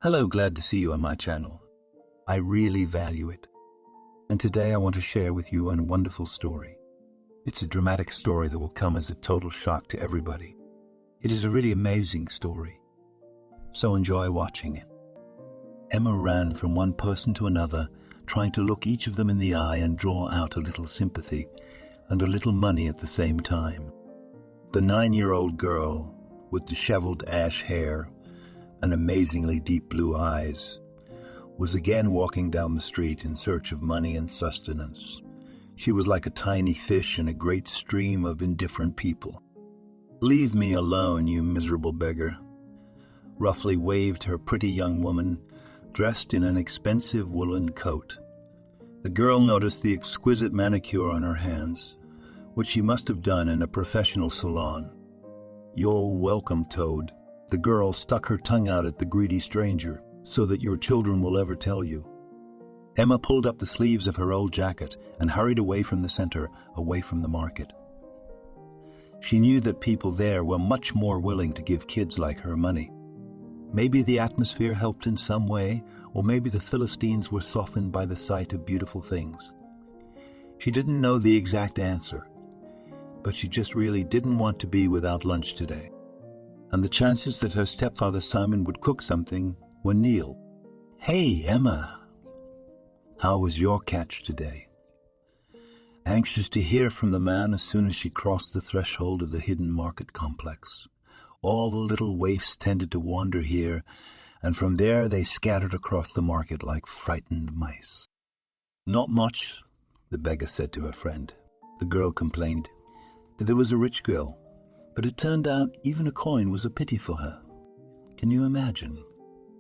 Hello, glad to see you on my channel. I really value it. And today I want to share with you a wonderful story. It's a dramatic story that will come as a total shock to everybody. It is a really amazing story. So enjoy watching it. Emma ran from one person to another, trying to look each of them in the eye and draw out a little sympathy and a little money at the same time. The 9-year-old girl with disheveled ash hair and amazingly deep blue eyes was again walking down the street in search of money and sustenance. She was like a tiny fish in a great stream of indifferent people. "Leave me alone, you miserable beggar," roughly waved her pretty young woman, dressed in an expensive woolen coat. The girl noticed the exquisite manicure on her hands, which she must have done in a professional salon. "You're welcome, Toad." The girl stuck her tongue out at the greedy stranger, "so that your children will ever tell you." Emma pulled up the sleeves of her old jacket and hurried away from the center, away from the market. She knew that people there were much more willing to give kids like her money. Maybe the atmosphere helped in some way, or maybe the Philistines were softened by the sight of beautiful things. She didn't know the exact answer, but she just really didn't want to be without lunch today. And the chances that her stepfather Simon would cook something were nil. "Hey, Emma, how was your catch today?" Anxious to hear from the man as soon as she crossed the threshold of the hidden market complex. All the little waifs tended to wander here, and from there they scattered across the market like frightened mice. "Not much," the beggar said to her friend. The girl complained that there was a rich girl, but it turned out even a coin was a pity for her. Can you imagine?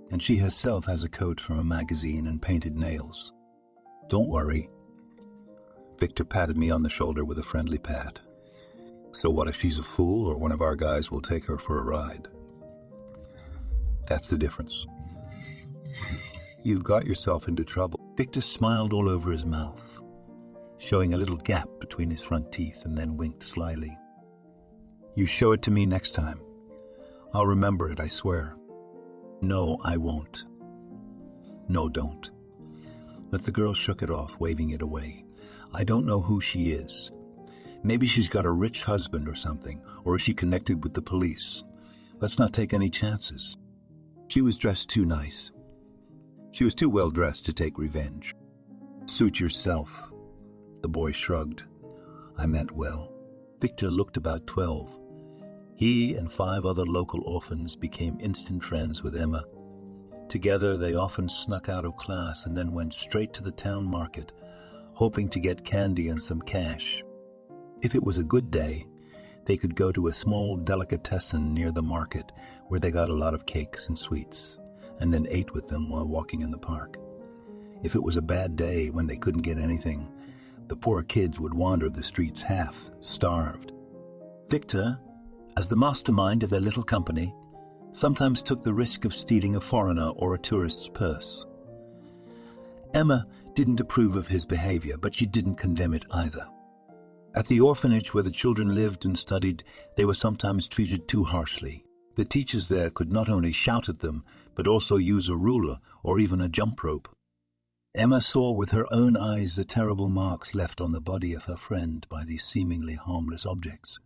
And she herself has a coat from a magazine and painted nails. "Don't worry." Victor patted me on the shoulder with a friendly pat. "So what if she's a fool, or one of our guys will take her for a ride?" That's the difference. You've got yourself into trouble. Victor smiled all over his mouth, showing a little gap between his front teeth, and then winked slyly. "You show it to me next time. I'll remember it, I swear." "No, I won't." "No, don't." But the girl shook it off, waving it away. "I don't know who she is. Maybe she's got a rich husband or something, or is she connected with the police? Let's not take any chances." She was dressed too nice. She was too well dressed to take revenge. "Suit yourself." The boy shrugged. "I meant well." Victor looked about 12. He and 5 other local orphans became instant friends with Emma. Together they often snuck out of class and then went straight to the town market, hoping to get candy and some cash. If it was a good day, they could go to a small delicatessen near the market where they got a lot of cakes and sweets, and then ate with them while walking in the park. If it was a bad day when they couldn't get anything, the poor kids would wander the streets half starved. Victor, as the mastermind of their little company, sometimes took the risk of stealing a foreigner or a tourist's purse. Emma didn't approve of his behavior, but she didn't condemn it either. At the orphanage where the children lived and studied, they were sometimes treated too harshly. The teachers there could not only shout at them, but also use a ruler or even a jump rope. Emma saw with her own eyes the terrible marks left on the body of her friend by these seemingly harmless objects.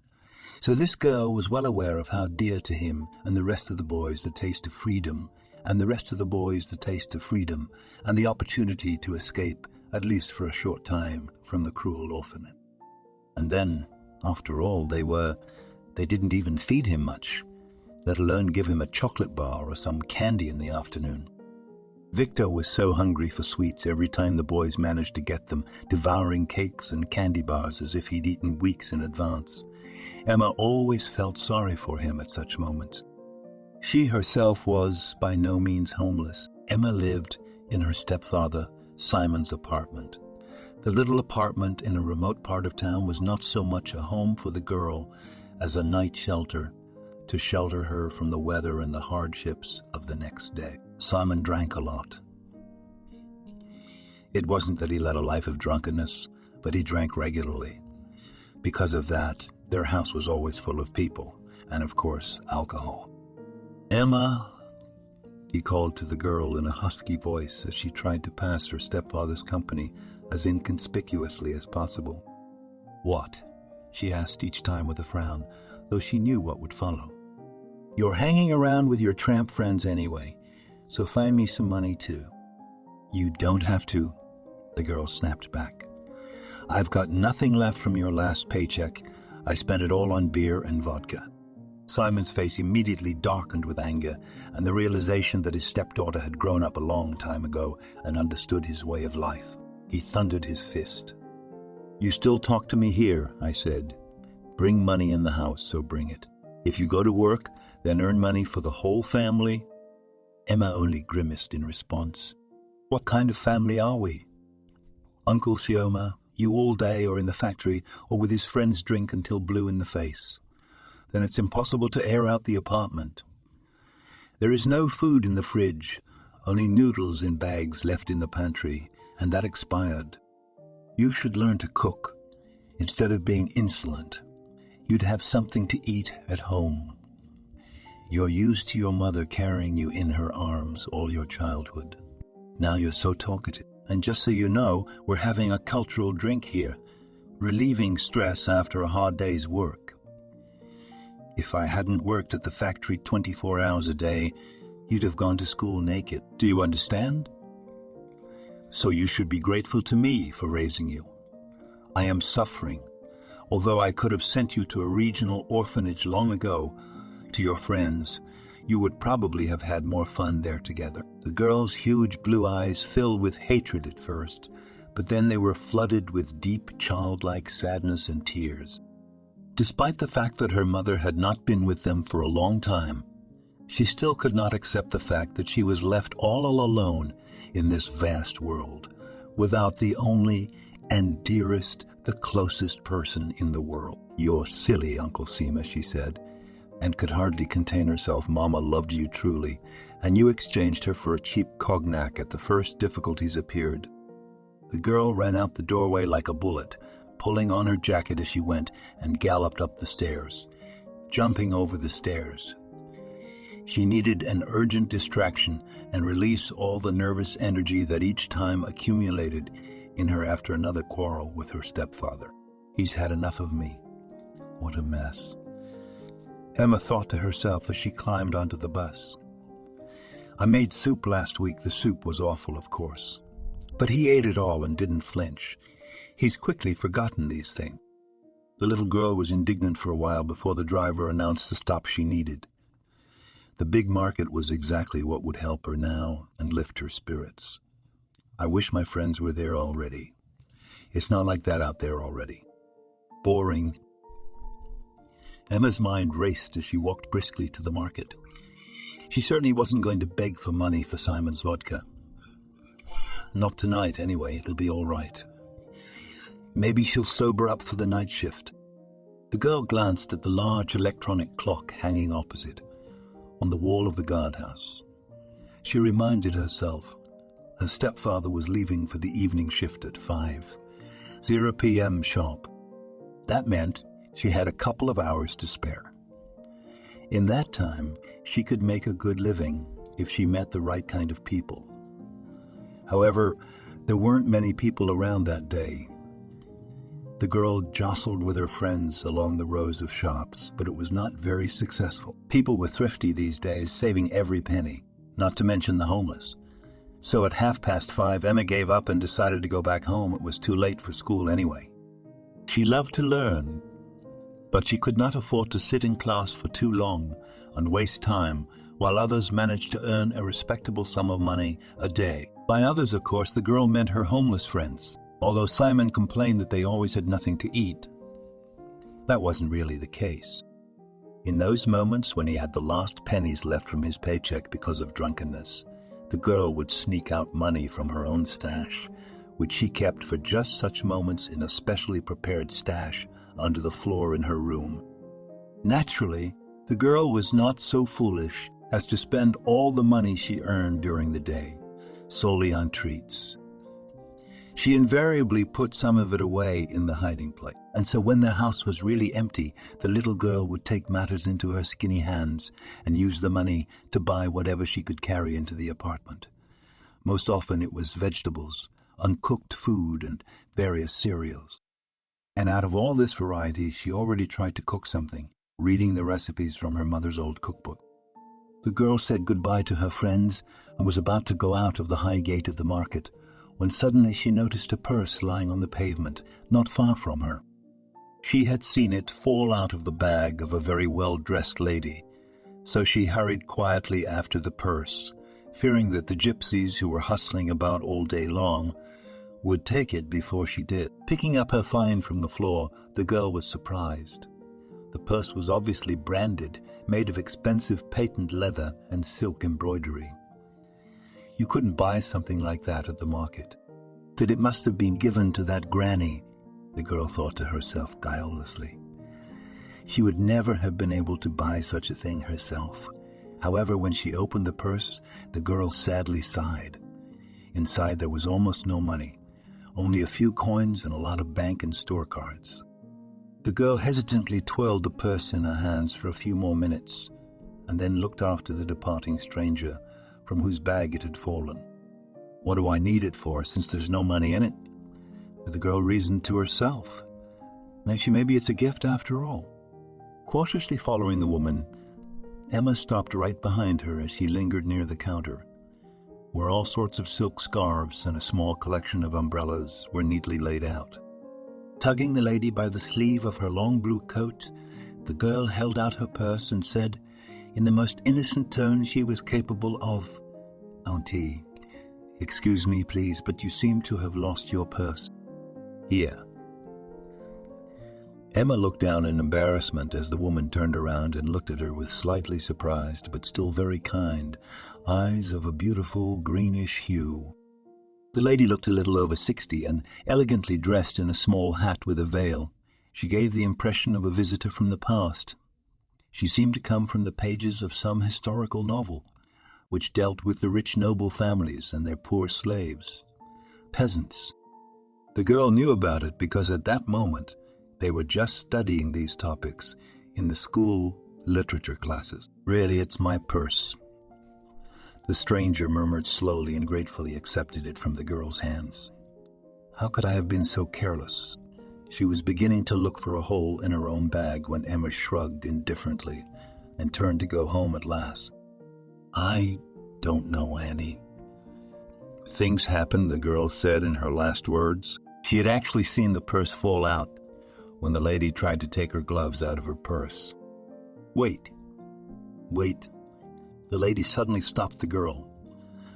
So this girl was well aware of how dear to him and the rest of the boys the taste of freedom, and the rest of the boys the taste of freedom, and the opportunity to escape, at least for a short time, from the cruel orphanage. And then, after all, they didn't even feed him much, let alone give him a chocolate bar or some candy in the afternoon. Victor was so hungry for sweets every time the boys managed to get them, devouring cakes and candy bars as if he'd eaten weeks in advance. Emma always felt sorry for him at such moments. She herself was by no means homeless. Emma lived in her stepfather Simon's apartment. The little apartment in a remote part of town was not so much a home for the girl as a night shelter to shelter her from the weather and the hardships of the next day. Simon drank a lot. It wasn't that he led a life of drunkenness, but he drank regularly. Because of that, their house was always full of people, and of course, alcohol. Emma he called to the girl in a husky voice as she tried to pass her stepfather's company as inconspicuously as possible. "What?" she asked each time with a frown, though she knew what would follow. "You're hanging around with your tramp friends anyway, so find me some money too." "You don't have to," the girl snapped back. "I've got nothing left from your last paycheck. I spent it all on beer and vodka." Simon's face immediately darkened with anger and the realization that his stepdaughter had grown up a long time ago and understood his way of life. He thundered his fist. "You still talk to me here," I said. "Bring money in the house, so bring it. If you go to work, then earn money for the whole family." Emma only grimaced in response. "What kind of family are we? Uncle Sioma, you all day or in the factory or with his friends drink until blue in the face. Then it's impossible to air out the apartment. There is no food in the fridge, only noodles in bags left in the pantry, and that expired. You should learn to cook. Instead of being insolent, you'd have something to eat at home. You're used to your mother carrying you in her arms all your childhood. Now you're so talkative. And just so you know, we're having a cultural drink here, relieving stress after a hard day's work. If I hadn't worked at the factory 24 hours a day, you'd have gone to school naked. Do you understand? So you should be grateful to me for raising you. I am suffering, although I could have sent you to a regional orphanage long ago, to your friends. You would probably have had more fun there together." The girl's huge blue eyes filled with hatred at first, but then they were flooded with deep, childlike sadness and tears. Despite the fact that her mother had not been with them for a long time, she still could not accept the fact that she was left all alone in this vast world, without the only and dearest, the closest person in the world. "You're silly, Uncle Seema," she said, and could hardly contain herself. "Mama loved you truly, and you exchanged her for a cheap cognac at the first difficulties appeared." The girl ran out the doorway like a bullet, pulling on her jacket as she went, and galloped up the stairs, jumping over the stairs. She needed an urgent distraction and release all the nervous energy that each time accumulated in her after another quarrel with her stepfather. "He's had enough of me. What a mess," Emma thought to herself as she climbed onto the bus. "I made soup last week. The soup was awful, of course. But he ate it all and didn't flinch. He's quickly forgotten these things." The little girl was indignant for a while before the driver announced the stop she needed. The big market was exactly what would help her now and lift her spirits. "I wish my friends were there already. It's not like that out there already. Boring." Emma's mind raced as she walked briskly to the market. She certainly wasn't going to beg for money for Simon's vodka. Not tonight, anyway. It'll be all right. Maybe she'll sober up for the night shift. The girl glanced at the large electronic clock hanging opposite, on the wall of the guardhouse. She reminded herself her stepfather was leaving for the evening shift at 5:00 p.m. sharp. That meant she had a couple of hours to spare. In that time, she could make a good living if she met the right kind of people. However, there weren't many people around that day. The girl jostled with her friends along the rows of shops, but it was not very successful. People were thrifty these days, saving every penny, not to mention the homeless. So at 5:30, Emma gave up and decided to go back home. It was too late for school anyway. She loved to learn, but she could not afford to sit in class for too long and waste time while others managed to earn a respectable sum of money a day. By others, of course, the girl meant her homeless friends, although Simon complained that they always had nothing to eat. That wasn't really the case. In those moments when he had the last pennies left from his paycheck because of drunkenness, the girl would sneak out money from her own stash, which she kept for just such moments in a specially prepared stash under the floor in her room. Naturally, the girl was not so foolish as to spend all the money she earned during the day solely on treats. She invariably put some of it away in the hiding place. And so when their house was really empty, the little girl would take matters into her skinny hands and use the money to buy whatever she could carry into the apartment. Most often it was vegetables, uncooked food, and various cereals. And out of all this variety, she already tried to cook something, reading the recipes from her mother's old cookbook. The girl said goodbye to her friends and was about to go out of the high gate of the market when suddenly she noticed a purse lying on the pavement not far from her. She had seen it fall out of the bag of a very well-dressed lady, so she hurried quietly after the purse, fearing that the gypsies who were hustling about all day long would take it before she did. Picking up her find from the floor, the girl was surprised. The purse was obviously branded, made of expensive patent leather and silk embroidery. You couldn't buy something like that at the market. That it must have been given to that granny, the girl thought to herself guilelessly. She would never have been able to buy such a thing herself. However, when she opened the purse, the girl sadly sighed. Inside there was almost no money, only a few coins and a lot of bank and store cards. The girl hesitantly twirled the purse in her hands for a few more minutes, and then looked after the departing stranger, from whose bag it had fallen. What do I need it for, since there's no money in it? The girl reasoned to herself. Maybe it's a gift after all. Cautiously following the woman, Emma stopped right behind her as she lingered near the counter, where all sorts of silk scarves and a small collection of umbrellas were neatly laid out. Tugging the lady by the sleeve of her long blue coat, the girl held out her purse and said, in the most innocent tone she was capable of, "Auntie, excuse me, please, but you seem to have lost your purse. Here." Emma looked down in embarrassment as the woman turned around and looked at her with slightly surprised, but still very kind, eyes of a beautiful greenish hue. The lady looked a little over 60 and elegantly dressed in a small hat with a veil. She gave the impression of a visitor from the past. She seemed to come from the pages of some historical novel, which dealt with the rich noble families and their poor slaves, peasants. The girl knew about it because at that moment they were just studying these topics in the school literature classes. "Really, it's my purse." The stranger murmured slowly and gratefully accepted it from the girl's hands. "How could I have been so careless?" She was beginning to look for a hole in her own bag when Emma shrugged indifferently and turned to go home at last. "I don't know, Annie." "Things happen," the girl said in her last words. She had actually seen the purse fall out when the lady tried to take her gloves out of her purse. Wait. The lady suddenly stopped the girl,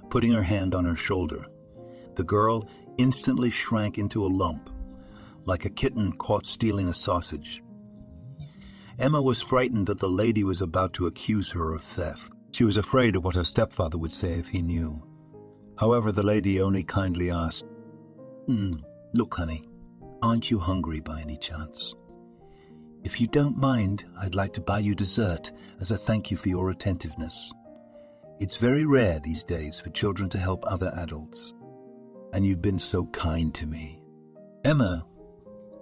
putting her hand on her shoulder. The girl instantly shrank into a lump, like a kitten caught stealing a sausage. Emma was frightened that the lady was about to accuse her of theft. She was afraid of what her stepfather would say if he knew. However, the lady only kindly asked, "Look, honey, aren't you hungry by any chance? If you don't mind, I'd like to buy you dessert as a thank you for your attentiveness. It's very rare these days for children to help other adults, and you've been so kind to me." Emma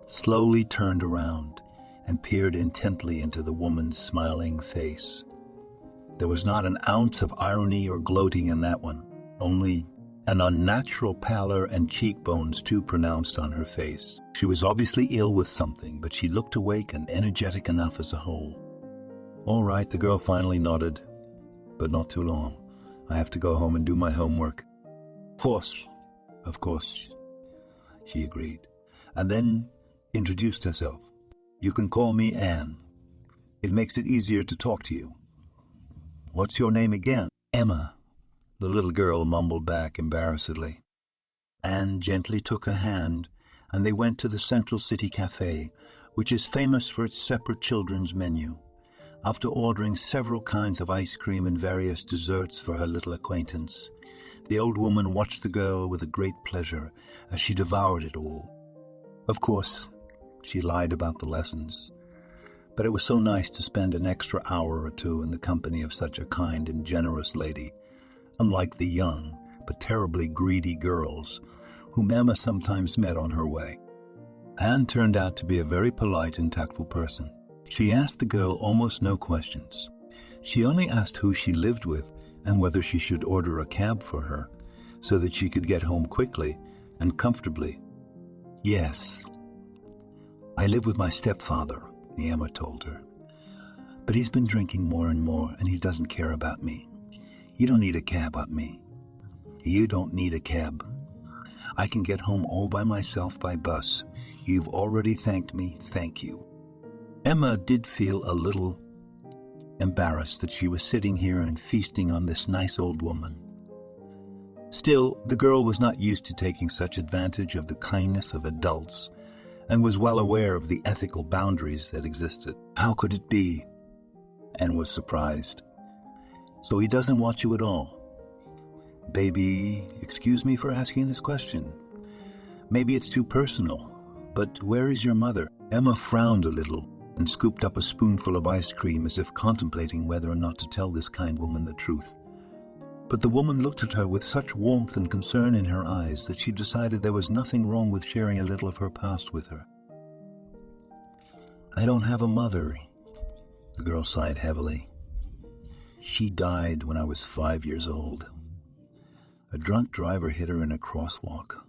slowly turned around and peered intently into the woman's smiling face. There was not an ounce of irony or gloating in that one, only an unnatural pallor and cheekbones too pronounced on her face. She was obviously ill with something, but she looked awake and energetic enough as a whole. "All right," the girl finally nodded, "but not too long. I have to go home and do my homework." Of course, she agreed, and then introduced herself. "You can call me Anne. It makes it easier to talk to you." "What's your name again?" "Emma," the little girl mumbled back embarrassedly. Anne gently took her hand, and they went to the Central City Cafe, which is famous for its separate children's menu. After ordering several kinds of ice cream and various desserts for her little acquaintance, the old woman watched the girl with a great pleasure as she devoured it all. Of course, she lied about the lessons, but it was so nice to spend an extra hour or two in the company of such a kind and generous lady, unlike the young but terribly greedy girls whom Emma sometimes met on her way. Anne turned out to be a very polite and tactful person. She asked the girl almost no questions. She only asked who she lived with and whether she should order a cab for her so that she could get home quickly and comfortably. "Yes, I live with my stepfather," Emma told her. "But he's been drinking more and more, and he doesn't care about me. You don't need a cab up me. You don't need a cab. I can get home all by myself by bus. You've already thanked me, thank you." Emma did feel a little embarrassed that she was sitting here and feasting on this nice old woman. Still, the girl was not used to taking such advantage of the kindness of adults and was well aware of the ethical boundaries that existed. "How could it be?" Anne was surprised. "So he doesn't want you at all?" "Baby, excuse me for asking this question. Maybe it's too personal, but where is your mother?" Emma frowned a little and scooped up a spoonful of ice cream as if contemplating whether or not to tell this kind woman the truth. But the woman looked at her with such warmth and concern in her eyes that she decided there was nothing wrong with sharing a little of her past with her. "I don't have a mother," the girl sighed heavily. "She died when I was 5 years old. A drunk driver hit her in a crosswalk.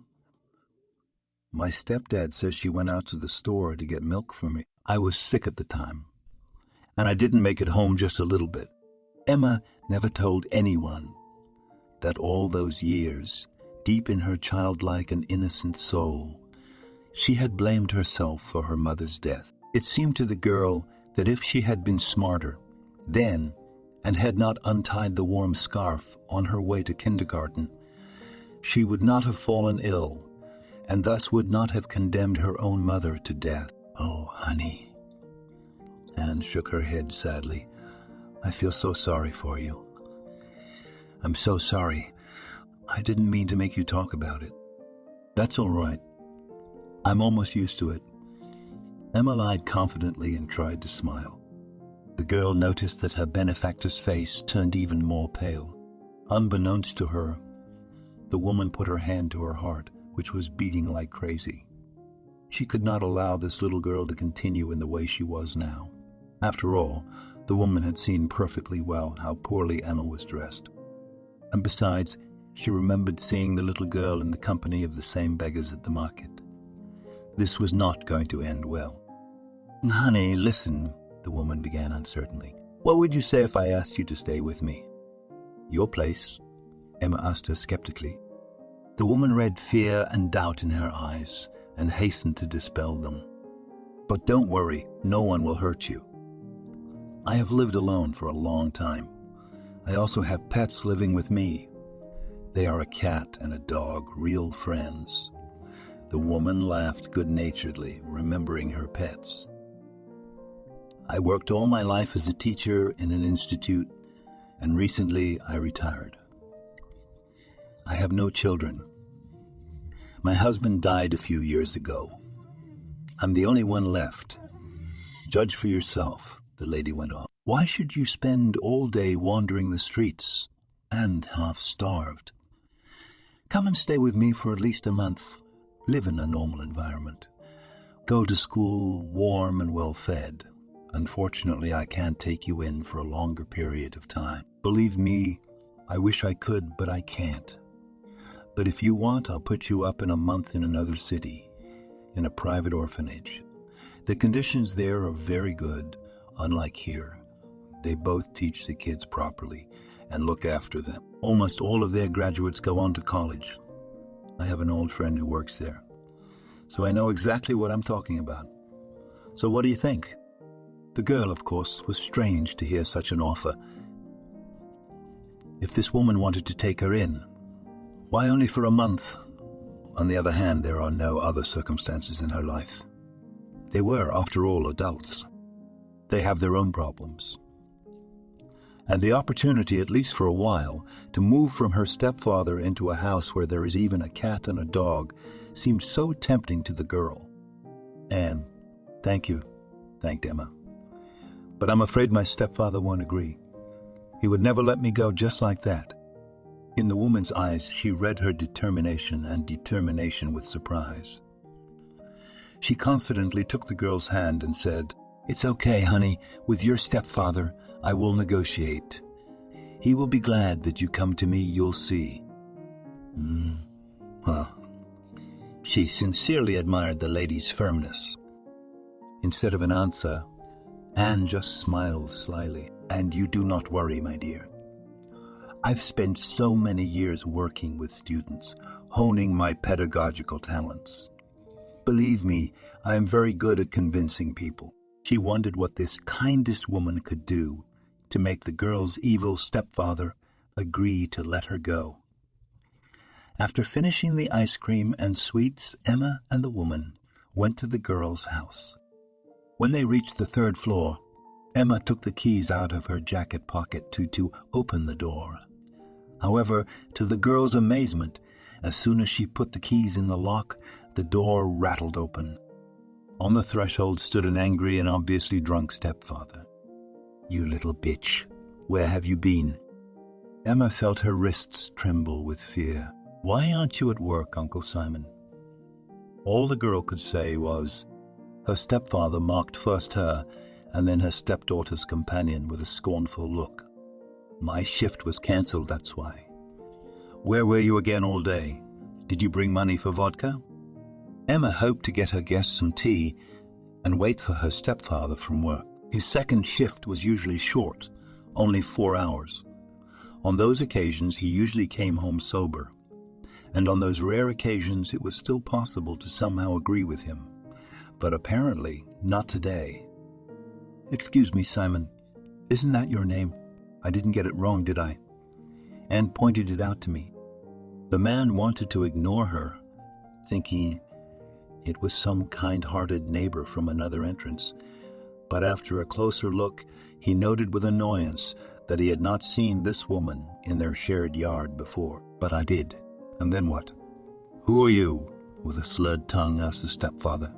My stepdad says she went out to the store to get milk for me. I was sick at the time, and I didn't make it home just a little bit." Emma never told anyone that all those years, deep in her childlike and innocent soul, she had blamed herself for her mother's death. It seemed to the girl that if she had been smarter then and had not untied the warm scarf on her way to kindergarten, she would not have fallen ill and thus would not have condemned her own mother to death. "Oh, honey." Anne shook her head sadly. "I feel so sorry for you. I'm so sorry. I didn't mean to make you talk about it." "That's all right. I'm almost used to it." Emma lied confidently and tried to smile. The girl noticed that her benefactor's face turned even more pale. Unbeknownst to her, the woman put her hand to her heart, which was beating like crazy. She could not allow this little girl to continue in the way she was now. After all, the woman had seen perfectly well how poorly Emma was dressed. And besides, she remembered seeing the little girl in the company of the same beggars at the market. This was not going to end well. "Honey, listen," the woman began uncertainly. "What would you say if I asked you to stay with me?" "Your place?" Emma asked her skeptically. The woman read fear and doubt in her eyes and hastened to dispel them. "But don't worry, no one will hurt you. I have lived alone for a long time. I also have pets living with me. They are a cat and a dog, real friends." The woman laughed good-naturedly, remembering her pets. "I worked all my life as a teacher in an institute, and recently I retired. I have no children. My husband died a few years ago. I'm the only one left. Judge for yourself," the lady went on. "Why should you spend all day wandering the streets and half-starved? Come and stay with me for at least a month. Live in a normal environment. Go to school warm and well-fed. Unfortunately, I can't take you in for a longer period of time. Believe me, I wish I could, but I can't. But if you want, I'll put you up in a month in another city, in a private orphanage. The conditions there are very good, unlike here. They both teach the kids properly and look after them. Almost all of their graduates go on to college. I have an old friend who works there, so I know exactly what I'm talking about. So what do you think?" The girl, of course, was strange to hear such an offer. If this woman wanted to take her in, why only for a month? On the other hand, there are no other circumstances in her life. They were, after all, adults. They have their own problems. And the opportunity, at least for a while, to move from her stepfather into a house where there is even a cat and a dog seemed so tempting to the girl. "Anne, thank you," thanked Emma. "But I'm afraid my stepfather won't agree. He would never let me go just like that." In the woman's eyes, she read her determination, and determination with surprise. She confidently took the girl's hand and said, "It's okay, honey. With your stepfather, I will negotiate. He will be glad that you come to me, you'll see." Well, she sincerely admired the lady's firmness. Instead of an answer, Anne just smiled slyly. "And you do not worry, my dear. I've spent so many years working with students, honing my pedagogical talents. Believe me, I am very good at convincing people." She wondered what this kindest woman could do to make the girl's evil stepfather agree to let her go. After finishing the ice cream and sweets, Emma and the woman went to the girl's house. When they reached the third floor, Emma took the keys out of her jacket pocket to open the door. However, to the girl's amazement, as soon as she put the keys in the lock, the door rattled open. On the threshold stood an angry and obviously drunk stepfather. "You little bitch, where have you been?" Emma felt her wrists tremble with fear. "Why aren't you at work, Uncle Simon?" All the girl could say was, her stepfather mocked first her and then her stepdaughter's companion with a scornful look. "My shift was cancelled, that's why." "Where were you again all day? Did you bring money for vodka?" Emma hoped to get her guests some tea and wait for her stepfather from work. His second shift was usually short, only 4 hours. On those occasions, he usually came home sober, and on those rare occasions it was still possible to somehow agree with him. But apparently not today. "Excuse me, Simon, isn't that your name? I didn't get it wrong, did I?" Anne pointed it out to me. The man wanted to ignore her, thinking it was some kind-hearted neighbor from another entrance. But after a closer look, he noted with annoyance that he had not seen this woman in their shared yard before. "But I did. And then what?" "Who are you?" with a slurred tongue asked the stepfather.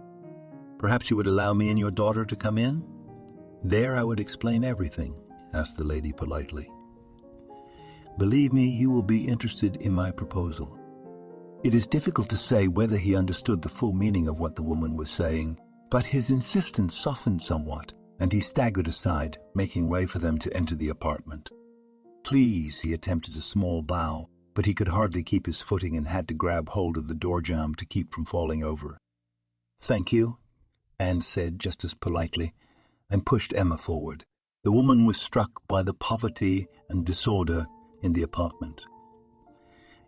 "Perhaps you would allow me and your daughter to come in? There I would explain everything," asked the lady politely. "Believe me, you will be interested in my proposal." It is difficult to say whether he understood the full meaning of what the woman was saying, but his insistence softened somewhat, and he staggered aside, making way for them to enter the apartment. "Please," he attempted a small bow, but he could hardly keep his footing and had to grab hold of the door jamb to keep from falling over. "Thank you," Anne said just as politely, and pushed Emma forward. The woman was struck by the poverty and disorder in the apartment.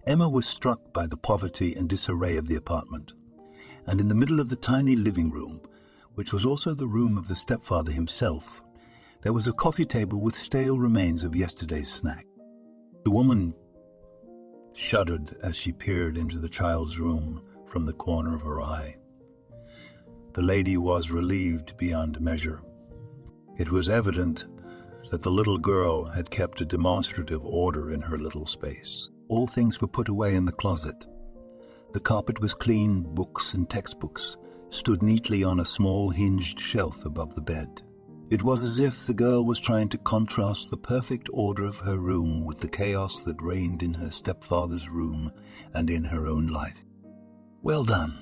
Emma was struck by the poverty and disarray of the apartment, and in the middle of the tiny living room, which was also the room of the stepfather himself, there was a coffee table with stale remains of yesterday's snack. The woman shuddered as she peered into the child's room from the corner of her eye. The lady was relieved beyond measure. It was evident that the little girl had kept a demonstrative order in her little space. All things were put away in the closet. The carpet was clean, books and textbooks stood neatly on a small hinged shelf above the bed. It was as if the girl was trying to contrast the perfect order of her room with the chaos that reigned in her stepfather's room and in her own life. "Well done,"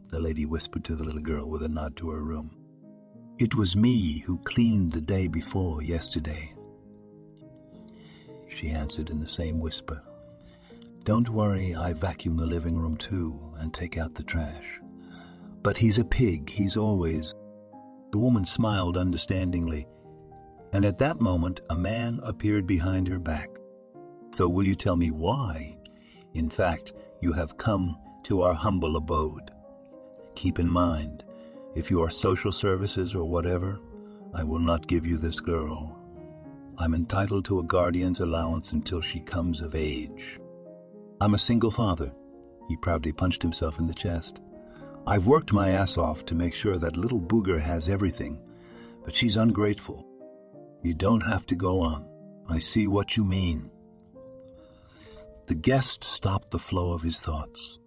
the lady whispered to the little girl with a nod to her room. "It was me who cleaned the day before yesterday," she answered in the same whisper. "Don't worry, I vacuum the living room too and take out the trash. But he's a pig, he's always—" The woman smiled understandingly, and at that moment a man appeared behind her back. "So will you tell me why, in fact, you have come to our humble abode? Keep in mind, if you are social services or whatever, I will not give you this girl. I'm entitled to a guardian's allowance until she comes of age. I'm a single father." He proudly punched himself in the chest. "I've worked my ass off to make sure that little booger has everything, but she's ungrateful. You don't have to go on. I see what you mean." The guest stopped the flow of his thoughts.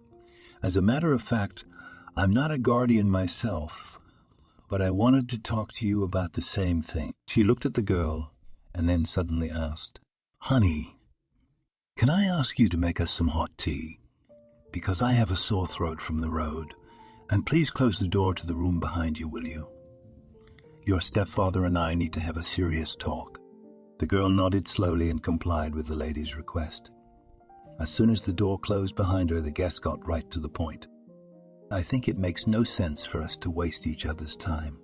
"As a matter of fact, I'm not a guardian myself, but I wanted to talk to you about the same thing." She looked at the girl and then suddenly asked, "Honey, can I ask you to make us some hot tea? Because I have a sore throat from the road, And please close the door to the room behind you, will you? Your stepfather and I need to have a serious talk." The girl nodded slowly and complied with the lady's request. As soon as the door closed behind her, the guest got right to the point. "I think it makes no sense for us to waste each other's time.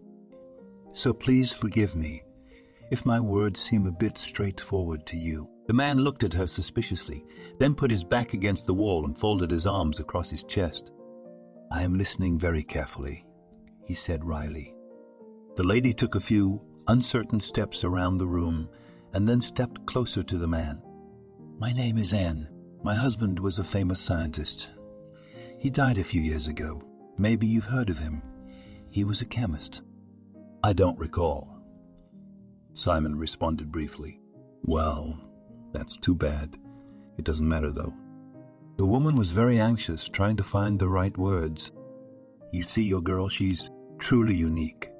So please forgive me if my words seem a bit straightforward to you." The man looked at her suspiciously, then put his back against the wall and folded his arms across his chest. "I am listening very carefully," he said wryly. The lady took a few uncertain steps around the room and then stepped closer to the man. "My name is Anne. My husband was a famous scientist. He died a few years ago. Maybe you've heard of him. He was a chemist." "I don't recall," Simon responded briefly. "Well, that's too bad. It doesn't matter, though." The woman was very anxious, trying to find the right words. "You see, your girl, she's truly unique.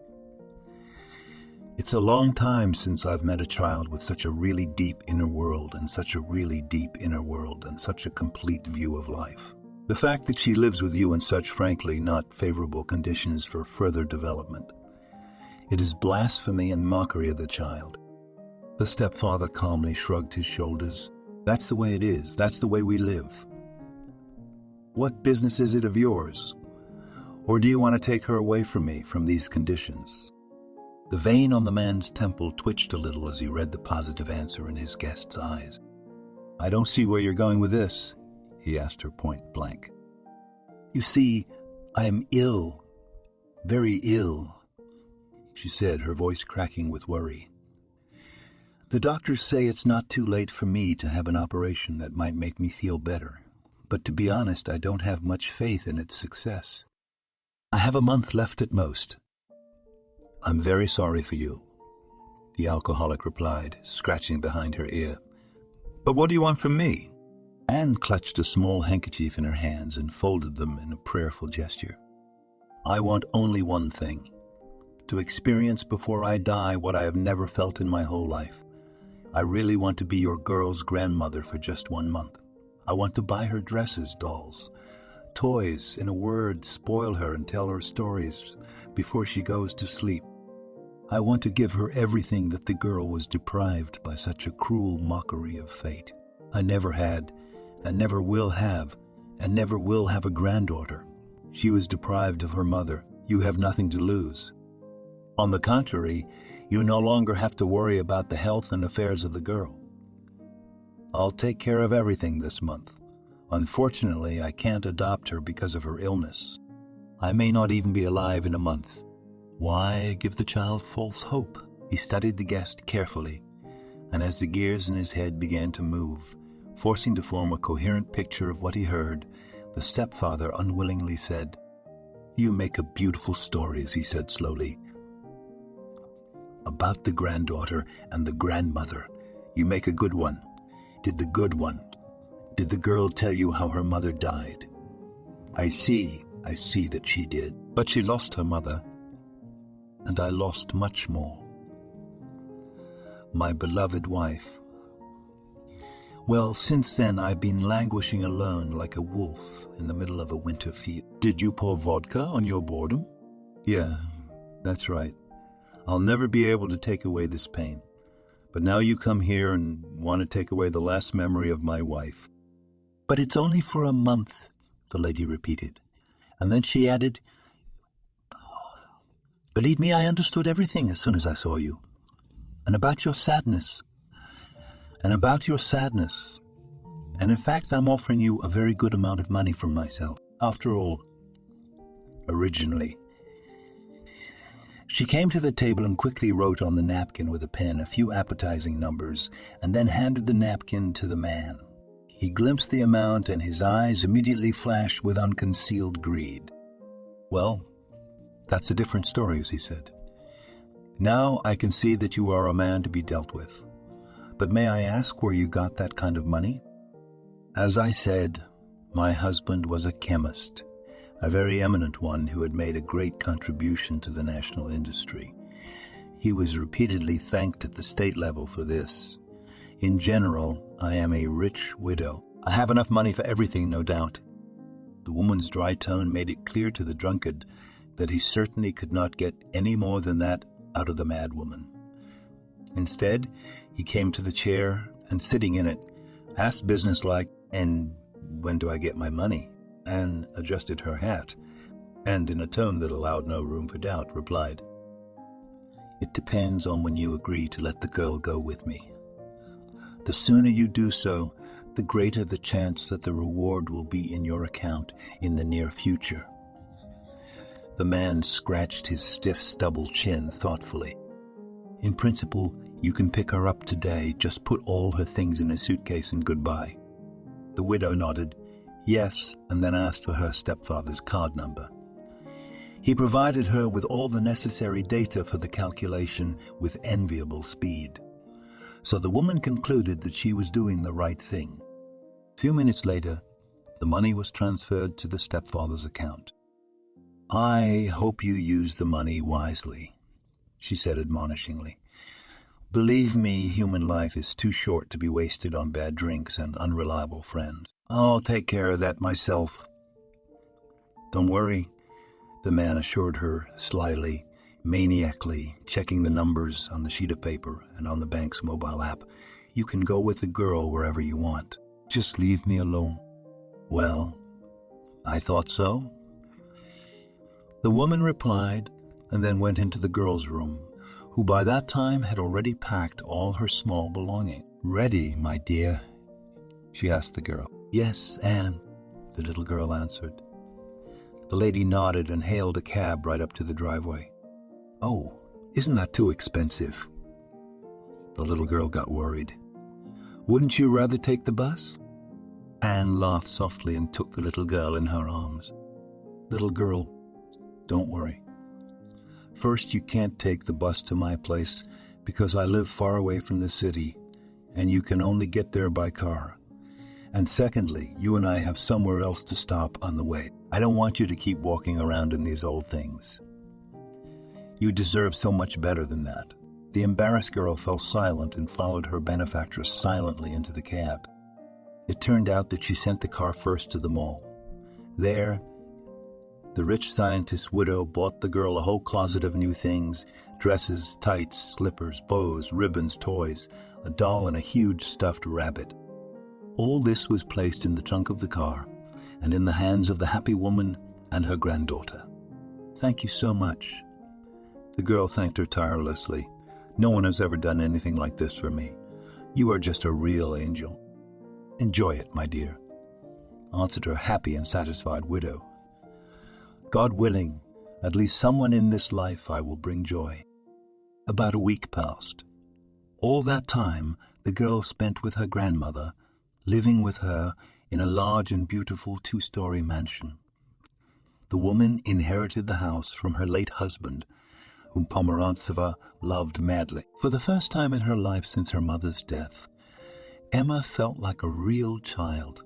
It's a long time since I've met a child with such a really deep inner world and such a really deep inner world and such a complete view of life. The fact that she lives with you in such frankly not favorable conditions for further development. It is blasphemy and mockery of the child." The stepfather calmly shrugged his shoulders. "That's the way it is. That's the way we live. What business is it of yours? Or do you want to take her away from me, from these conditions?" The vein on the man's temple twitched a little as he read the positive answer in his guest's eyes. "I don't see where you're going with this," he asked her point blank. "You see, I am ill, very ill," she said, her voice cracking with worry. "The doctors say it's not too late for me to have an operation that might make me feel better, but to be honest, I don't have much faith in its success. I have a month left at most." "I'm very sorry for you," the alcoholic replied, scratching behind her ear. "But what do you want from me?" Anne clutched a small handkerchief in her hands and folded them in a prayerful gesture. "I want only one thing, to experience before I die what I have never felt in my whole life. I really want to be your girl's grandmother for just 1 month. I want to buy her dresses, dolls, toys, in a word, spoil her and tell her stories before she goes to sleep. I want to give her everything that the girl was deprived by such a cruel mockery of fate. I never had, and never will have a granddaughter. She was deprived of her mother. You have nothing to lose. On the contrary, you no longer have to worry about the health and affairs of the girl. I'll take care of everything this month. Unfortunately, I can't adopt her because of her illness. I may not even be alive in a month. Why give the child false hope?" He studied the guest carefully, and as the gears in his head began to move, forcing to form a coherent picture of what he heard, the stepfather unwillingly said, "You make a beautiful stories," he said slowly, "about the granddaughter and the grandmother. You make a good one. Did the girl tell you how her mother died?" I see that she did. But she lost her mother, and I lost much more. My beloved wife. Well, since then I've been languishing alone like a wolf in the middle of a winter field." "Did you pour vodka on your boredom?" "Yeah, that's right. I'll never be able to take away this pain. But now you come here and want to take away the last memory of my wife." "But it's only for a month," the lady repeated. And then she added, "Believe me, I understood everything as soon as I saw you. And about your sadness. And in fact, I'm offering you a very good amount of money from myself. After all, originally." She came to the table and quickly wrote on the napkin with a pen a few appetizing numbers, and then handed the napkin to the man. He glimpsed the amount, and his eyes immediately flashed with unconcealed greed. "Well, that's a different story," he said. "Now I can see that you are a man to be dealt with. But may I ask where you got that kind of money?" "As I said, my husband was a chemist, a very eminent one who had made a great contribution to the national industry. He was repeatedly thanked at the state level for this. In general, I am a rich widow. I have enough money for everything, no doubt. The woman's dry tone made it clear to the drunkard that he certainly could not get any more than that out of the madwoman. Instead, he came to the chair and, sitting in it, asked businesslike, "And when do I get my money?" and adjusted her hat, and in a tone that allowed no room for doubt, replied, "It depends on when you agree to let the girl go with me. The sooner you do so, the greater the chance that the reward will be in your account in the near future." The man scratched his stiff stubble chin thoughtfully. "In principle, you can pick her up today. Just put all her things in a suitcase and goodbye." The widow nodded yes, and then asked for her stepfather's card number. He provided her with all the necessary data for the calculation with enviable speed. So the woman concluded that she was doing the right thing. A few minutes later, the money was transferred to the stepfather's account. "I hope you use the money wisely," she said admonishingly. "Believe me, human life is too short to be wasted on bad drinks and unreliable friends. I'll take care of that myself." "Don't worry," the man assured her slyly, maniacally, checking the numbers on the sheet of paper and on the bank's mobile app. "You can go with the girl wherever you want. Just leave me alone." "Well, I thought so." The woman replied and then went into the girl's room, who by that time had already packed all her small belongings. "Ready, my dear?" she asked the girl. "Yes, Anne," the little girl answered. The lady nodded and hailed a cab right up to the driveway. "Oh, isn't that too expensive?" The little girl got worried. "Wouldn't you rather take the bus?" Anne laughed softly and took the little girl in her arms. "Little girl, don't worry. First, you can't take the bus to my place because I live far away from the city, and you can only get there by car. And secondly, you and I have somewhere else to stop on the way. I don't want you to keep walking around in these old things. You deserve so much better than that." The embarrassed girl fell silent and followed her benefactress silently into the cab. It turned out that she sent the car first to the mall. There, the rich scientist's widow bought the girl a whole closet of new things: dresses, tights, slippers, bows, ribbons, toys, a doll, and a huge stuffed rabbit. All this was placed in the trunk of the car and in the hands of the happy woman and her granddaughter. "Thank you so much." The girl thanked her tirelessly. "No one has ever done anything like this for me. You are just a real angel." "Enjoy it, my dear," answered her happy and satisfied widow. "God willing, at least someone in this life I will bring joy." About a week passed. All that time the girl spent with her grandmother, living with her in a large and beautiful 2-story mansion. The woman inherited the house from her late husband, whom Pomerantseva loved madly. For the first time in her life since her mother's death, Emma felt like a real child.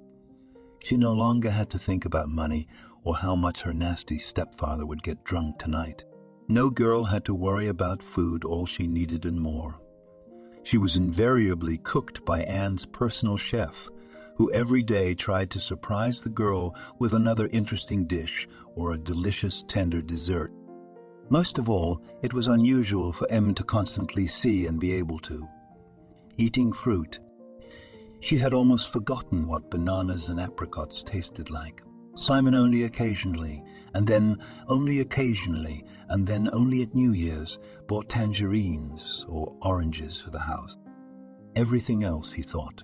She no longer had to think about money or how much her nasty stepfather would get drunk tonight. No girl had to worry about food, all she needed and more. She was invariably cooked by Anne's personal chef, who every day tried to surprise the girl with another interesting dish or a delicious, tender dessert. Most of all, it was unusual for Em to constantly see and be able to. Eating fruit. She had almost forgotten what bananas and apricots tasted like. Simon only occasionally, and then only occasionally, and then only at New Year's, bought tangerines or oranges for the house. Everything else, he thought.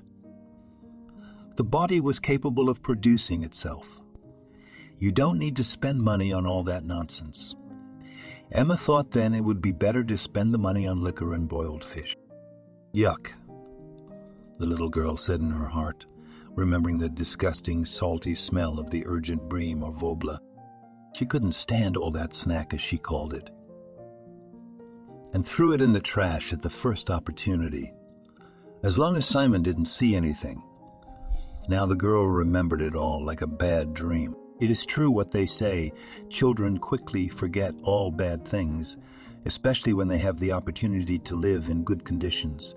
The body was capable of producing itself. You don't need to spend money on all that nonsense. Emma thought then it would be better to spend the money on liquor and boiled fish. "Yuck," the little girl said in her heart, remembering the disgusting, salty smell of the urgent bream or vobla. She couldn't stand all that snack, as she called it, and threw it in the trash at the first opportunity, as long as Simon didn't see anything. Now the girl remembered it all like a bad dream. It is true what they say, children quickly forget all bad things, especially when they have the opportunity to live in good conditions,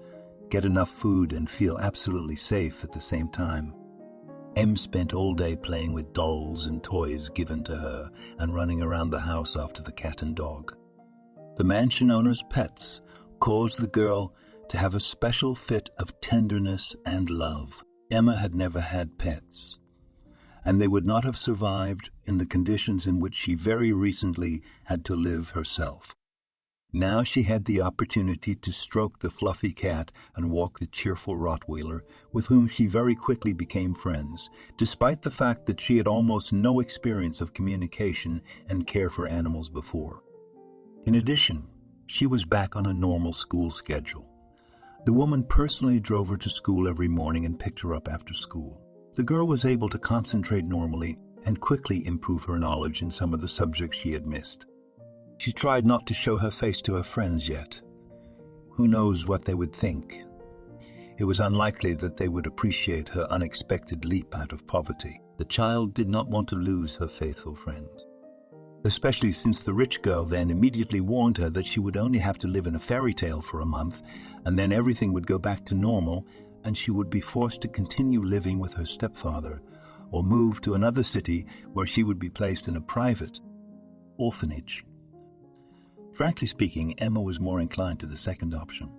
get enough food, and feel absolutely safe at the same time. Em spent all day playing with dolls and toys given to her and running around the house after the cat and dog. The mansion owner's pets caused the girl to have a special fit of tenderness and love. Emma had never had pets, and they would not have survived in the conditions in which she very recently had to live herself. Now she had the opportunity to stroke the fluffy cat and walk the cheerful Rottweiler, with whom she very quickly became friends, despite the fact that she had almost no experience of communication and care for animals before. In addition, she was back on a normal school schedule. The woman personally drove her to school every morning and picked her up after school. The girl was able to concentrate normally and quickly improve her knowledge in some of the subjects she had missed. She tried not to show her face to her friends yet. Who knows what they would think? It was unlikely that they would appreciate her unexpected leap out of poverty. The child did not want to lose her faithful friends, especially since the rich girl then immediately warned her that she would only have to live in a fairy tale for a month, and then everything would go back to normal, and she would be forced to continue living with her stepfather, or move to another city where she would be placed in a private orphanage. Frankly speaking, Emma was more inclined to the second option.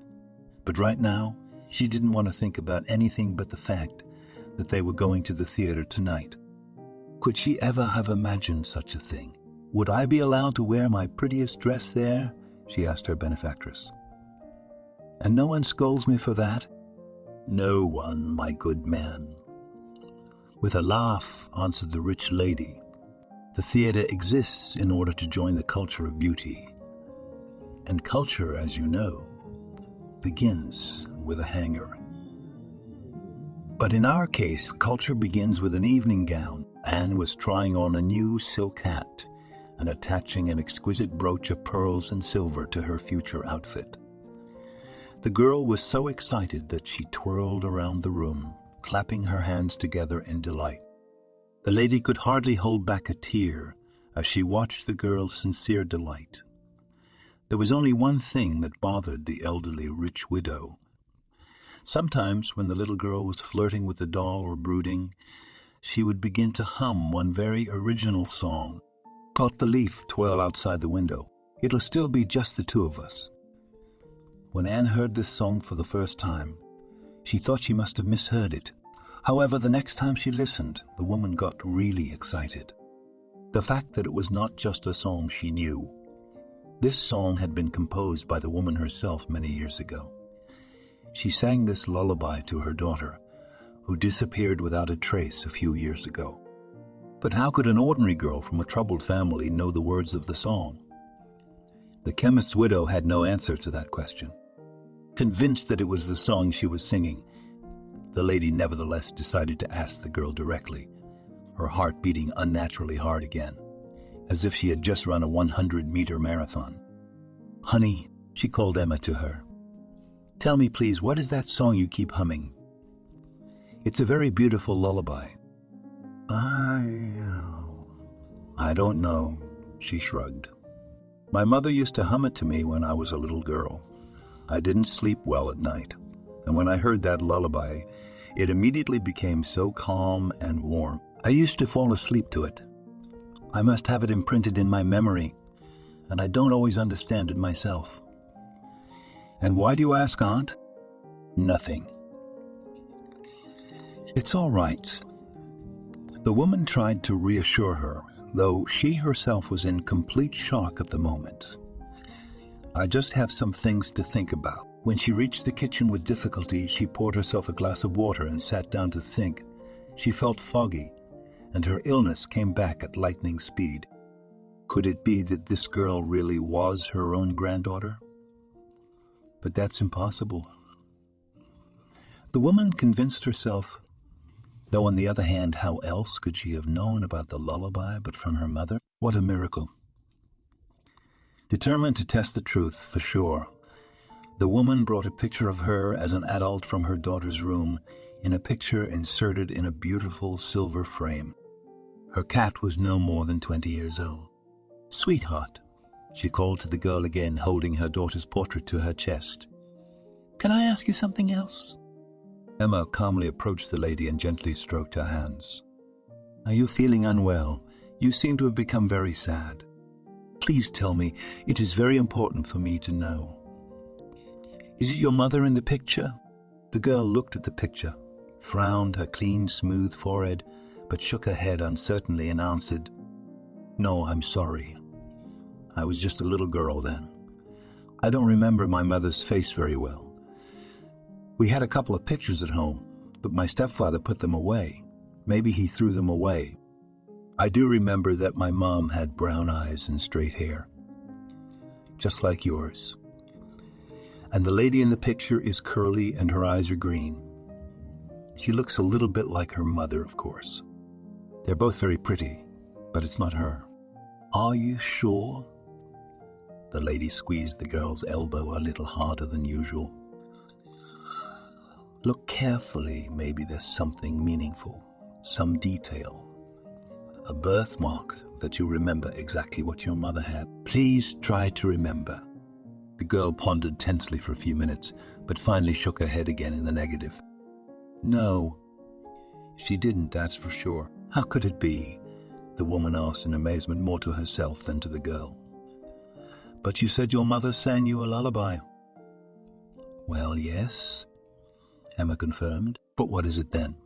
But right now, she didn't want to think about anything but the fact that they were going to the theater tonight. Could she ever have imagined such a thing? Would I be allowed to wear my prettiest dress there? She asked her benefactress. And no one scolds me for that? No one, my good man. With a laugh, answered the rich lady. The theater exists in order to join the culture of beauty. And culture, as you know, begins with a hanger. But in our case, culture begins with an evening gown. Anne was trying on a new silk hat and attaching an exquisite brooch of pearls and silver to her future outfit. The girl was so excited that she twirled around the room, clapping her hands together in delight. The lady could hardly hold back a tear as she watched the girl's sincere delight. There was only one thing that bothered the elderly rich widow. Sometimes, when the little girl was flirting with the doll or brooding, she would begin to hum one very original song. Caught the leaf twirl outside the window. It'll still be just the two of us. When Anne heard this song for the first time, she thought she must have misheard it. However, the next time she listened, the woman got really excited. The fact that it was not just a song she knew. This song had been composed by the woman herself many years ago. She sang this lullaby to her daughter, who disappeared without a trace a few years ago. But how could an ordinary girl from a troubled family know the words of the song? The chemist's widow had no answer to that question. Convinced that it was the song she was singing, the lady nevertheless decided to ask the girl directly, her heart beating unnaturally hard again, as if she had just run a 100-meter marathon. "Honey," she called Emma to her. "Tell me, please, what is that song you keep humming? It's a very beautiful lullaby." I don't know," she shrugged. "My mother used to hum it to me when I was a little girl. I didn't sleep well at night, and when I heard that lullaby, it immediately became so calm and warm. I used to fall asleep to it. I must have it imprinted in my memory, and I don't always understand it myself." "And why do you ask, Aunt?" "Nothing." "It's all right." The woman tried to reassure her, though she herself was in complete shock at the moment. "I just have some things to think about." When she reached the kitchen with difficulty, she poured herself a glass of water and sat down to think. She felt foggy, and her illness came back at lightning speed. Could it be that this girl really was her own granddaughter? But that's impossible. The woman convinced herself, though on the other hand, how else could she have known about the lullaby but from her mother? What a miracle. Determined to test the truth for sure, the woman brought a picture of her as an adult from her daughter's room, in a picture inserted in a beautiful silver frame. Her cat was no more than 20 years old. "Sweetheart," she called to the girl again, holding her daughter's portrait to her chest. "Can I ask you something else?" Emma calmly approached the lady and gently stroked her hands. "Are you feeling unwell? You seem to have become very sad. Please tell me. It is very important for me to know. Is it your mother in the picture?" The girl looked at the picture, frowned her clean, smooth forehead, but shook her head uncertainly and answered, "No, I'm sorry. I was just a little girl then. I don't remember my mother's face very well. We had a couple of pictures at home, but my stepfather put them away. Maybe he threw them away. I do remember that my mom had brown eyes and straight hair, just like yours. And the lady in the picture is curly and her eyes are green. She looks a little bit like her mother, of course. They're both very pretty, but it's not her." "Are you sure?" The lady squeezed the girl's elbow a little harder than usual. "Look carefully. Maybe there's something meaningful, some detail. A birthmark that you remember exactly what your mother had. Please try to remember." The girl pondered tensely for a few minutes, but finally shook her head again in the negative. "No, she didn't, that's for sure." "How could it be?" the woman asked in amazement, more to herself than to the girl. "But you said your mother sang you a lullaby." "Well, yes," Emma confirmed. "But what is it then?"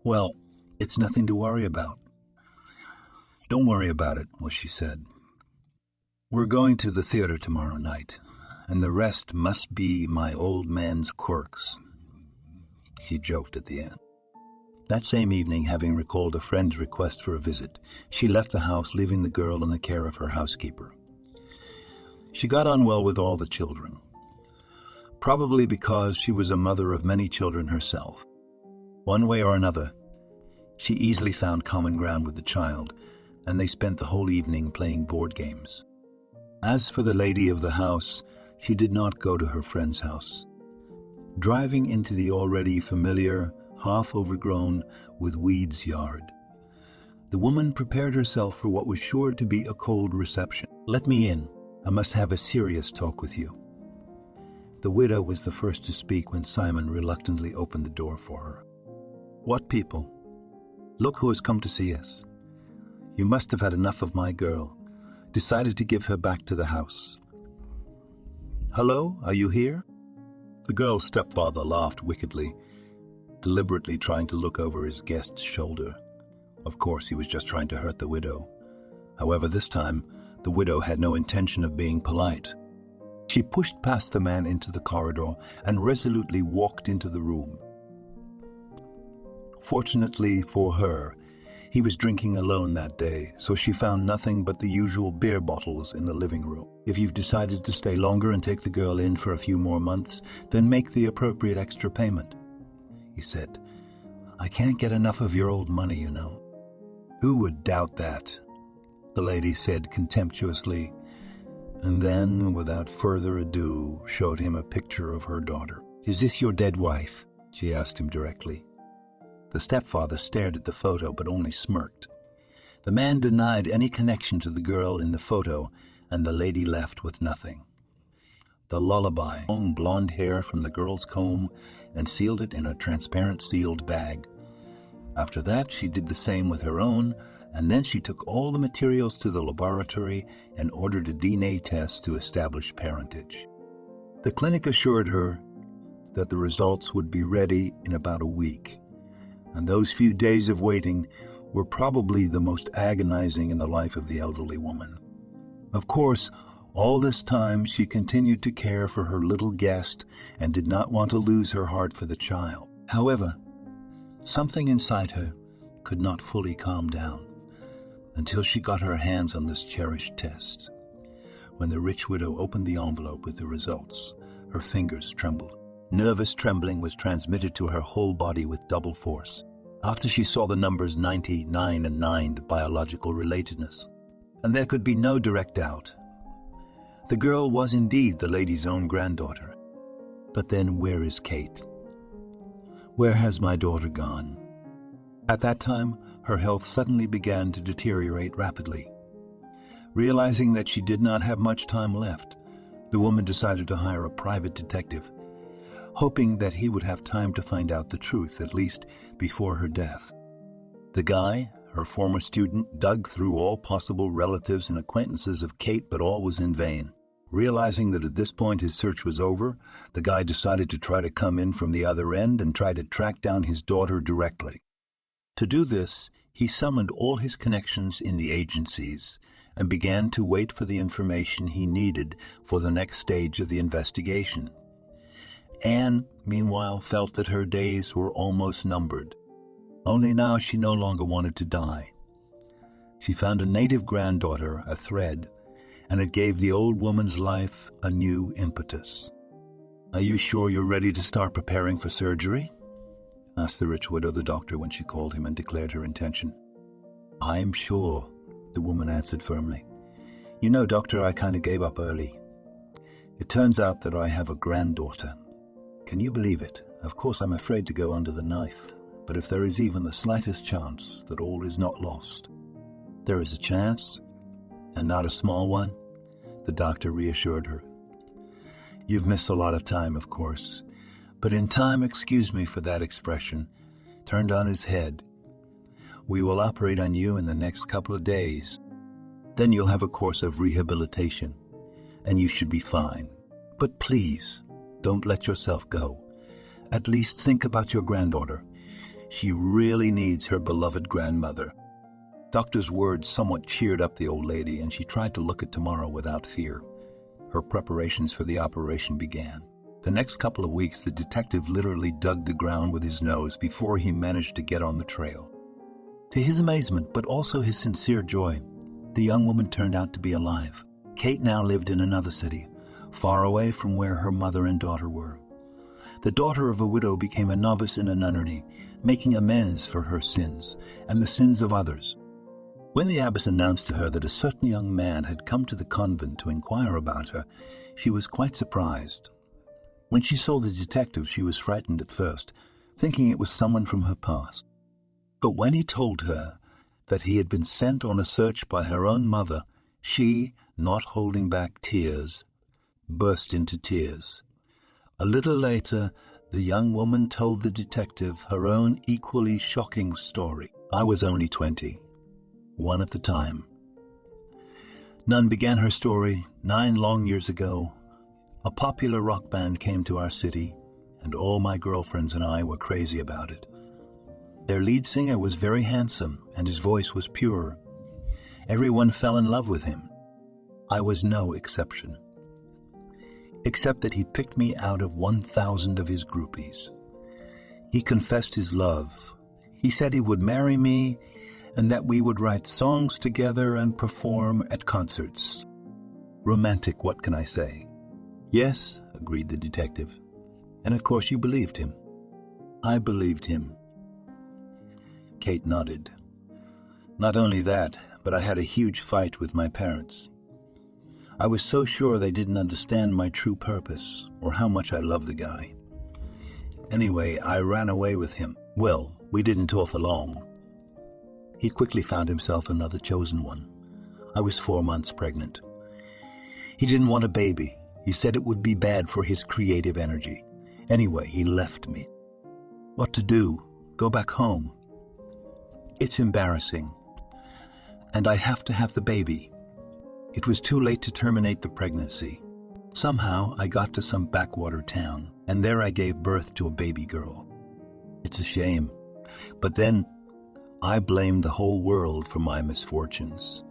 "Well, it's nothing to worry about." "Don't worry about it," what she said. "We're going to the theater tomorrow night, and the rest must be my old man's quirks." She joked at the end. That same evening, having recalled a friend's request for a visit, she left the house, leaving the girl in the care of her housekeeper. She got on well with all the children, probably because she was a mother of many children herself. One way or another, she easily found common ground with the child, and they spent the whole evening playing board games. As for the lady of the house, she did not go to her friend's house. Driving into the already familiar, half-overgrown with weeds yard, the woman prepared herself for what was sure to be a cold reception. "Let me in. I must have a serious talk with you." The widow was the first to speak when Simon reluctantly opened the door for her. "What people? Look who has come to see us. You must have had enough of my girl. Decided to give her back to the house. Hello, are you here?" The girl's stepfather laughed wickedly, deliberately trying to look over his guest's shoulder. Of course, he was just trying to hurt the widow. However, this time, the widow had no intention of being polite. She pushed past the man into the corridor and resolutely walked into the room. Fortunately for her, he was drinking alone that day, so she found nothing but the usual beer bottles in the living room. "If you've decided to stay longer and take the girl in for a few more months, then make the appropriate extra payment," he said. "I can't get enough of your old money, you know." "Who would doubt that?" the lady said contemptuously, and then, without further ado, showed him a picture of her daughter. "Is this your dead wife?" she asked him directly. The stepfather stared at the photo but only smirked. The man denied any connection to the girl in the photo, and the lady left with nothing. The lullaby, long blonde hair from the girl's comb, and sealed it in a transparent sealed bag. After that, she did the same with her own, and then she took all the materials to the laboratory and ordered a DNA test to establish parentage. The clinic assured her that the results would be ready in about a week, and those few days of waiting were probably the most agonizing in the life of the elderly woman. Of course, all this time she continued to care for her little guest and did not want to lose her heart for the child. However, something inside her could not fully calm down until she got her hands on this cherished test. When the rich widow opened the envelope with the results, her fingers trembled. Nervous trembling was transmitted to her whole body with double force. After she saw the numbers 99 and 9, the biological relatedness, and there could be no direct doubt. The girl was indeed the lady's own granddaughter. But then where is Kate? Where has my daughter gone? At that time, her health suddenly began to deteriorate rapidly. Realizing that she did not have much time left, the woman decided to hire a private detective, hoping that he would have time to find out the truth, at least before her death. The guy, her former student, dug through all possible relatives and acquaintances of Kate, but all was in vain. Realizing that at this point his search was over, the guy decided to try to come in from the other end and try to track down his daughter directly. To do this, he summoned all his connections in the agencies and began to wait for the information he needed for the next stage of the investigation. Anne, meanwhile, felt that her days were almost numbered. Only now she no longer wanted to die. She found a native granddaughter, a thread, and it gave the old woman's life a new impetus. "Are you sure you're ready to start preparing for surgery?" asked the rich widow the doctor when she called him and declared her intention. "I'm sure," the woman answered firmly. "You know, doctor, I kind of gave up early. It turns out that I have a granddaughter. Can you believe it? Of course, I'm afraid to go under the knife, but if there is even the slightest chance that all is not lost—" "There is a chance, and not a small one," the doctor reassured her. "You've missed a lot of time, of course, but in time, excuse me for that expression, turned on his head. We will operate on you in the next couple of days. Then you'll have a course of rehabilitation, and you should be fine. But please, don't let yourself go. At least think about your granddaughter. She really needs her beloved grandmother." Doctor's words somewhat cheered up the old lady, and she tried to look at tomorrow without fear. Her preparations for the operation began. The next couple of weeks, the detective literally dug the ground with his nose before he managed to get on the trail. To his amazement, but also his sincere joy, the young woman turned out to be alive. Kate now lived in another city, far away from where her mother and daughter were. The daughter of a widow became a novice in a nunnery, making amends for her sins and the sins of others. When the abbess announced to her that a certain young man had come to the convent to inquire about her, she was quite surprised. When she saw the detective, she was frightened at first, thinking it was someone from her past. But when he told her that he had been sent on a search by her own mother, she, not holding back tears, burst into tears. A little later, the young woman told the detective her own equally shocking story. "I was only 20. One at the time. Nun began her story 9 long years ago. A popular rock band came to our city, and all my girlfriends and I were crazy about it. Their lead singer was very handsome, and his voice was pure. Everyone fell in love with him. I was no exception. Except that he picked me out of 1,000 of his groupies. He confessed his love. He said he would marry me, and that we would write songs together and perform at concerts. Romantic, what can I say?" "Yes," agreed the detective. "And of course you believed him." "I believed him." Kate nodded. "Not only that, but I had a huge fight with my parents. I was so sure they didn't understand my true purpose or how much I loved the guy. Anyway, I ran away with him. Well, we didn't talk for long. He quickly found himself another chosen one. I was 4 months pregnant. He didn't want a baby. He said it would be bad for his creative energy. Anyway, he left me. What to do? Go back home? It's embarrassing. And I have to have the baby. It was too late to terminate the pregnancy. Somehow, I got to some backwater town, and there I gave birth to a baby girl. It's a shame. But then, I blamed the whole world for my misfortunes,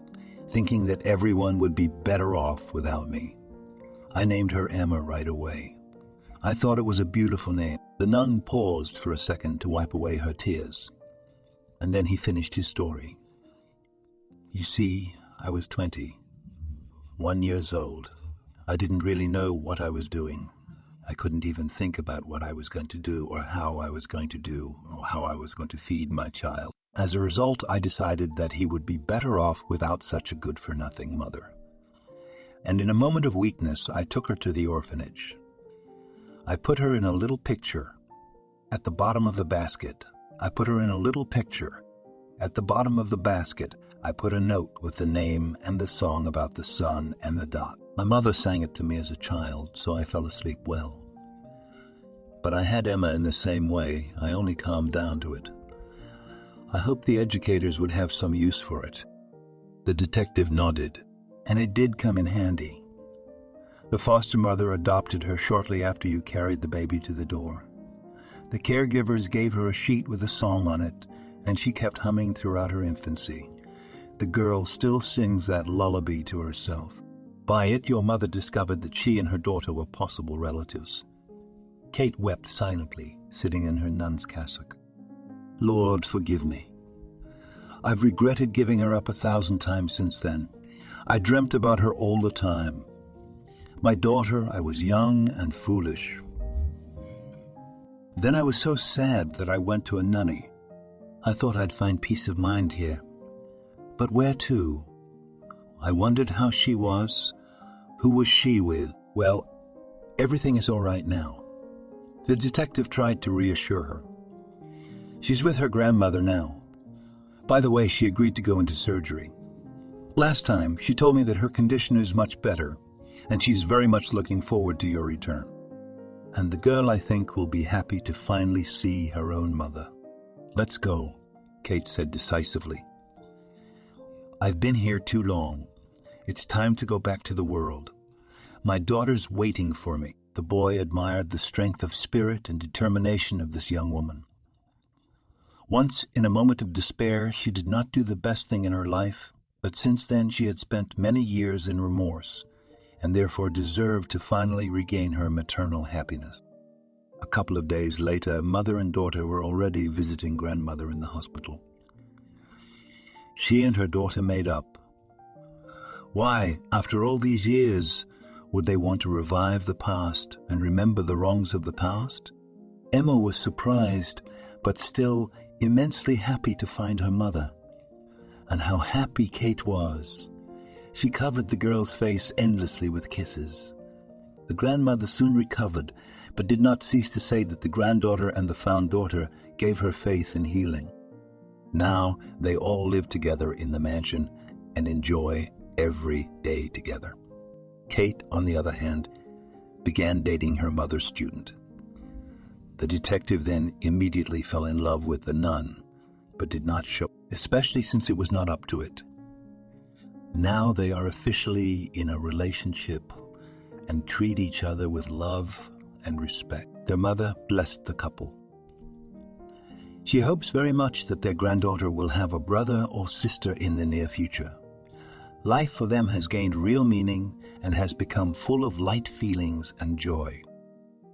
thinking that everyone would be better off without me. I named her Emma right away. I thought it was a beautiful name." The nun paused for a second to wipe away her tears, and then he finished his story. "You see, I was 20, 1 year old. I didn't really know what I was doing. I couldn't even think about what I was going to do or how I was going to do or how I was going to feed my child. As a result, I decided that he would be better off without such a good-for-nothing mother. And in a moment of weakness, I took her to the orphanage. I put her in a little picture at the bottom of the basket. I put her in a little picture. At the bottom of the basket, I put a note with the name and the song about the sun and the dot. My mother sang it to me as a child, so I fell asleep well. But I had Emma in the same way. I only calmed down to it. I hoped the educators would have some use for it. The detective nodded, and it did come in handy. The foster mother adopted her shortly after you carried the baby to the door. The caregivers gave her a sheet with a song on it, and she kept humming throughout her infancy. The girl still sings that lullaby to herself. By it, your mother discovered that she and her daughter were possible relatives. Kate wept silently, sitting in her nun's cassock. Lord, forgive me. I've regretted giving her up 1,000 times since then. I dreamt about her all the time. My daughter, I was young and foolish. Then I was so sad that I went to a nunny. I thought I'd find peace of mind here. But where to? I wondered how she was. Who was she with? Well, everything is all right now. The detective tried to reassure her. She's with her grandmother now. By the way, she agreed to go into surgery. Last time, she told me that her condition is much better, and she's very much looking forward to your return. And the girl, I think, will be happy to finally see her own mother. Let's go, Kate said decisively. I've been here too long. It's time to go back to the world. My daughter's waiting for me. The boy admired the strength of spirit and determination of this young woman. Once, in a moment of despair, she did not do the best thing in her life, but since then she had spent many years in remorse, and therefore deserved to finally regain her maternal happiness. A couple of days later, mother and daughter were already visiting grandmother in the hospital. She and her daughter made up. Why, after all these years, would they want to revive the past and remember the wrongs of the past? Emma was surprised, but still immensely happy to find her mother. And how happy Kate was. She covered the girl's face endlessly with kisses. The grandmother soon recovered, but did not cease to say that the granddaughter and the found daughter gave her faith in healing. Now they all live together in the mansion and enjoy every day together. Kate, on the other hand, began dating her mother's student. The detective then immediately fell in love with the nun, but did not show, especially since it was not up to it. Now they are officially in a relationship and treat each other with love and respect. Their mother blessed the couple. She hopes very much that their granddaughter will have a brother or sister in the near future. Life for them has gained real meaning and has become full of light feelings and joy.